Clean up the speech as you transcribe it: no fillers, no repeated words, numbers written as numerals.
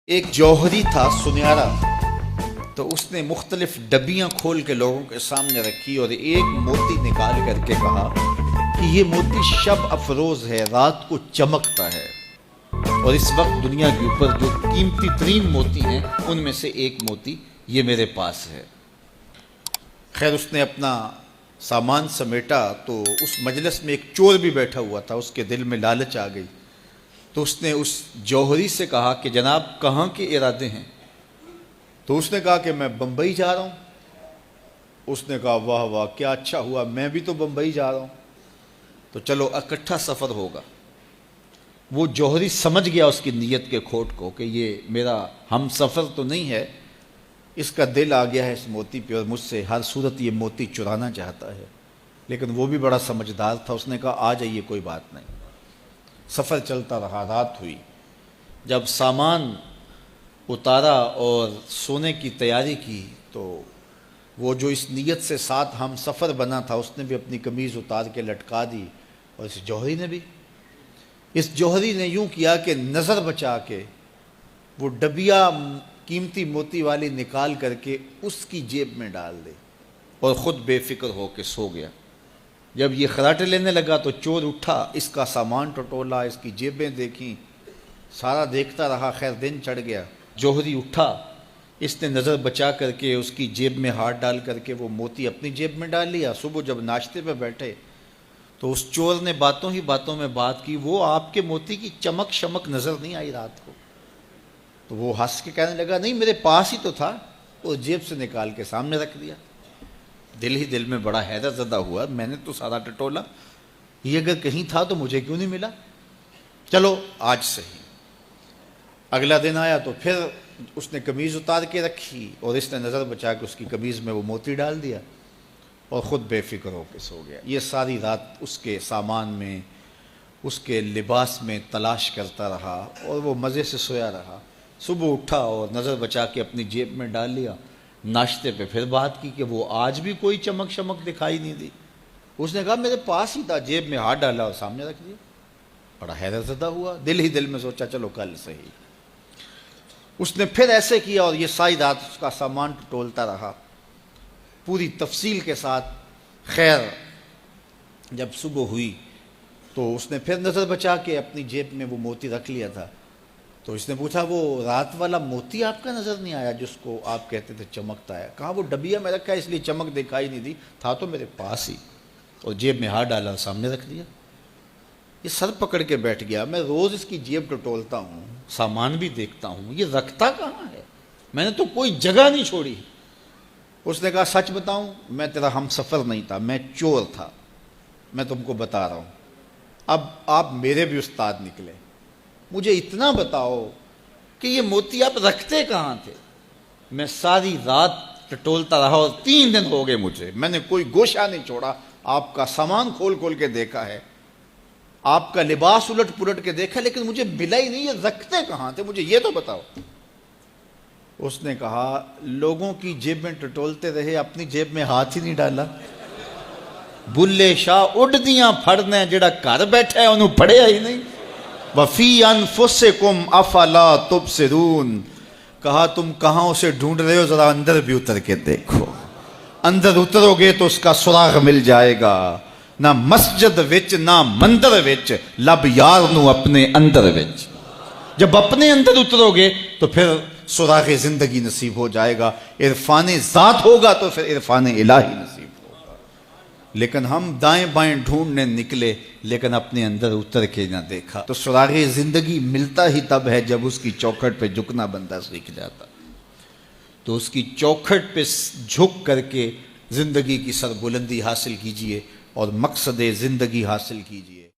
ایک جوہری تھا سنہرا، تو اس نے مختلف ڈبیاں کھول کے لوگوں کے سامنے رکھی اور ایک موتی نکال کر کے کہا کہ یہ موتی شب افروز ہے، رات کو چمکتا ہے، اور اس وقت دنیا کے اوپر جو قیمتی ترین موتی ہیں ان میں سے ایک موتی یہ میرے پاس ہے۔ خیر اس نے اپنا سامان سمیٹا تو اس مجلس میں ایک چور بھی بیٹھا ہوا تھا، اس کے دل میں لالچ آ گئی، تو اس نے اس جوہری سے کہا کہ جناب کہاں کے ارادے ہیں؟ تو اس نے کہا کہ میں بمبئی جا رہا ہوں۔ اس نے کہا واہ واہ کیا اچھا ہوا، میں بھی تو بمبئی جا رہا ہوں، تو چلو اکٹھا سفر ہوگا۔ وہ جوہری سمجھ گیا اس کی نیت کے کھوٹ کو کہ یہ میرا ہم سفر تو نہیں ہے، اس کا دل آ گیا ہے اس موتی پہ اور مجھ سے ہر صورت یہ موتی چرانا چاہتا ہے۔ لیکن وہ بھی بڑا سمجھدار تھا، اس نے کہا آ جائیے کوئی بات نہیں۔ سفر چلتا رہا، رات ہوئی، جب سامان اتارا اور سونے کی تیاری کی تو وہ جو اس نیت سے ساتھ ہم سفر بنا تھا اس نے بھی اپنی قمیض اتار کے لٹکا دی، اور اس جوہری نے بھی۔ اس جوہری نے یوں کیا کہ نظر بچا کے وہ ڈبیا قیمتی موتی والی نکال کر کے اس کی جیب میں ڈال دی اور خود بے فکر ہو کے سو گیا۔ جب یہ خراٹے لینے لگا تو چور اٹھا، اس کا سامان ٹٹولا، اس کی جیبیں دیکھیں، سارا دیکھتا رہا۔ خیر دن چڑھ گیا، جوہری اٹھا، اس نے نظر بچا کر کے اس کی جیب میں ہاتھ ڈال کر کے وہ موتی اپنی جیب میں ڈال لیا۔ صبح جب ناشتے پہ بیٹھے تو اس چور نے باتوں ہی باتوں میں بات کی، وہ آپ کے موتی کی چمک شمک نظر نہیں آئی رات کو؟ تو وہ ہنس کے کہنے لگا نہیں میرے پاس ہی تو تھا، وہ جیب سے نکال کے سامنے رکھ دیا۔ دل ہی دل میں بڑا حیرت زدہ ہوا، میں نے تو سارا ٹٹولا، یہ اگر کہیں تھا تو مجھے کیوں نہیں ملا؟ چلو آج صحیح۔ اگلا دن آیا تو پھر اس نے قمیض اتار کے رکھی اور اس نے نظر بچا کے اس کی قمیض میں وہ موتی ڈال دیا اور خود بے فکر ہو کے سو گیا۔ یہ ساری رات اس کے سامان میں، اس کے لباس میں تلاش کرتا رہا اور وہ مزے سے سویا رہا۔ صبح اٹھا اور نظر بچا کے اپنی جیب میں ڈال لیا۔ ناشتے پہ پھر بات کی کہ وہ آج بھی کوئی چمک شمک دکھائی نہیں دی۔ اس نے کہا میرے پاس ہی تھا، جیب میں ہاتھ ڈالا اور سامنے رکھ دیا۔ بڑا حیرت زدہ ہوا، دل ہی دل میں سوچا چلو کل صحیح۔ اس نے پھر ایسے کیا اور یہ ساری رات اس کا سامان ٹٹولتا رہا پوری تفصیل کے ساتھ۔ خیر جب صبح ہوئی تو اس نے پھر نظر بچا کے اپنی جیب میں وہ موتی رکھ لیا تھا، تو اس نے پوچھا وہ رات والا موتی آپ کا نظر نہیں آیا جس کو آپ کہتے تھے چمکتا ہے؟ کہا وہ ڈبیا میں رکھا ہے اس لیے چمک دکھائی نہیں دی، تھا تو میرے پاس ہی، اور جیب میں ہاتھ ڈالا اور سامنے رکھ دیا۔ یہ سر پکڑ کے بیٹھ گیا، میں روز اس کی جیب ٹٹولتا ہوں، سامان بھی دیکھتا ہوں، یہ رکھتا کہاں ہے؟ میں نے تو کوئی جگہ نہیں چھوڑی۔ اس نے کہا سچ بتاؤں میں تیرا ہم سفر نہیں تھا، میں چور تھا، میں تم کو بتا رہا ہوں۔ اب آپ میرے بھی استاد نکلے، مجھے اتنا بتاؤ کہ یہ موتی آپ رکھتے کہاں تھے؟ میں ساری رات ٹٹولتا رہا اور 3 دن ہو گئے مجھے، میں نے کوئی گوشہ نہیں چھوڑا، آپ کا سامان کھول کھول کے دیکھا ہے، آپ کا لباس الٹ پلٹ کے دیکھا، لیکن مجھے ملا ہی نہیں، یہ رکھتے کہاں تھے مجھے یہ تو بتاؤ۔ اس نے کہا لوگوں کی جیب میں ٹٹولتے رہے، اپنی جیب میں ہاتھ ہی نہیں ڈالا۔ بلے شاہ اڈ دیاں پھڑنے، جڑا گھر بیٹھا ہے انہوں پڑھیا ہی نہیں۔ وَفِي أَنفُسِكُمْ أَفَلَا تُبْصِرُونَ، کہا تم کہاں اسے ڈھونڈ رہے ہو، ذرا اندر بھی اتر کے دیکھو، اندر اترو گے تو اس کا سراغ مل جائے گا۔ نہ مسجد وچ نہ مندر وچ، لب یار نو اپنے اندر وچ۔ جب اپنے اندر اترو گے تو پھر سراغ زندگی نصیب ہو جائے گا، عرفان ذات ہوگا تو پھر عرفان الہی نصیب ہوگا۔ لیکن ہم دائیں بائیں ڈھونڈنے نکلے لیکن اپنے اندر اتر کے نہ دیکھا۔ تو سراغ زندگی ملتا ہی تب ہے جب اس کی چوکھٹ پہ جھکنا بندہ سیکھ جاتا۔ تو اس کی چوکھٹ پہ جھک کر کے زندگی کی سربلندی حاصل کیجئے اور مقصد زندگی حاصل کیجئے۔